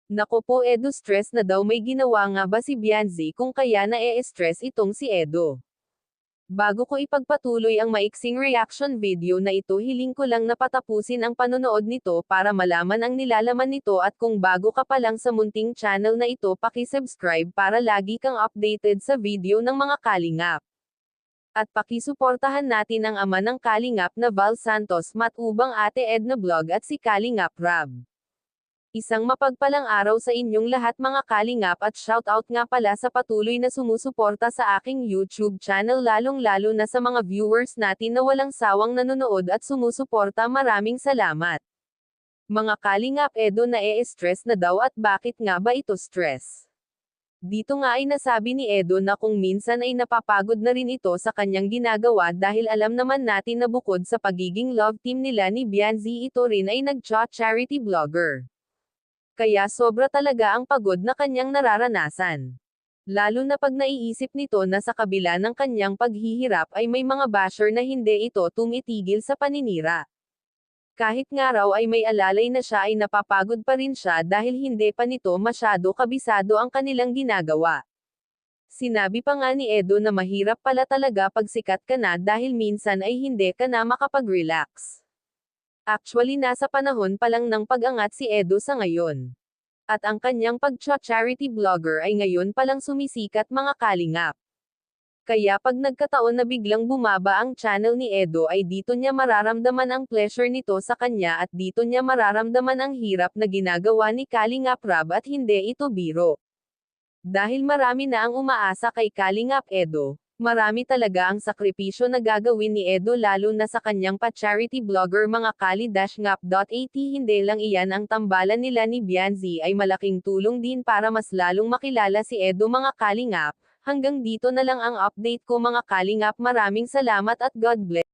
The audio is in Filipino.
Naku po Edo, stress na daw, may ginawa nga ba si Bianzi kung kaya na-e-stress itong si Edo? Bago ko ipagpatuloy ang maiksing reaction video na ito, hiling ko lang na patapusin ang panonood nito para malaman ang nilalaman nito, at kung bago ka pa lang sa munting channel na ito, paki-subscribe para lagi kang updated sa video ng mga kalingap. At pakisuportahan natin ang ama ng kalingap na Val Santos, matubang Ate Edna Vlog at si Kalingap Rab. Isang mapagpalang araw sa inyong lahat mga kalingap, at shoutout nga pala sa patuloy na sumusuporta sa aking YouTube channel, lalong-lalo na sa mga viewers natin na walang sawang nanonood at sumusuporta. Maraming salamat. Mga kalingap, Edo na-e-stress na daw, at bakit nga ba ito stress? Dito nga ay nasabi ni Edo na kung minsan ay napapagod na rin ito sa kanyang ginagawa, dahil alam naman natin na bukod sa pagiging love team nila ni Bianzi, ito rin ay nag-charity vlogger. Kaya sobra talaga ang pagod na kanyang nararanasan. Lalo na pag naiisip nito na sa kabila ng kanyang paghihirap ay may mga basher na hindi ito tumitigil sa paninira. Kahit nga raw ay may alalay na siya, ay napapagod pa rin siya dahil hindi pa nito masyado kabisado ang kanilang ginagawa. Sinabi pa nga ni Edo na mahirap pala talaga pag sikat ka na, dahil minsan ay hindi ka na makapag-relax. Actually, nasa panahon pa lang ng pag-angat si Edo sa ngayon. At ang kanyang pag-charity vlogger ay ngayon palang sumisikat mga kalingap. Kaya pag nagkataon na biglang bumaba ang channel ni Edo, ay dito niya mararamdaman ang pleasure nito sa kanya, at dito niya mararamdaman ang hirap na ginagawa ni Kalingap Rab, at hindi ito biro. Dahil marami na ang umaasa kay Kalingap Edo. Marami talaga ang sakripisyo na gagawin ni Edo, lalo na sa kanyang pa-charity vlogger mga kali-ngap.at. Hindi lang iyan, ang tambalan nila ni Bianzi ay malaking tulong din para mas lalong makilala si Edo mga kalingap. Hanggang dito na lang ang update ko mga kalingap, maraming salamat at God bless.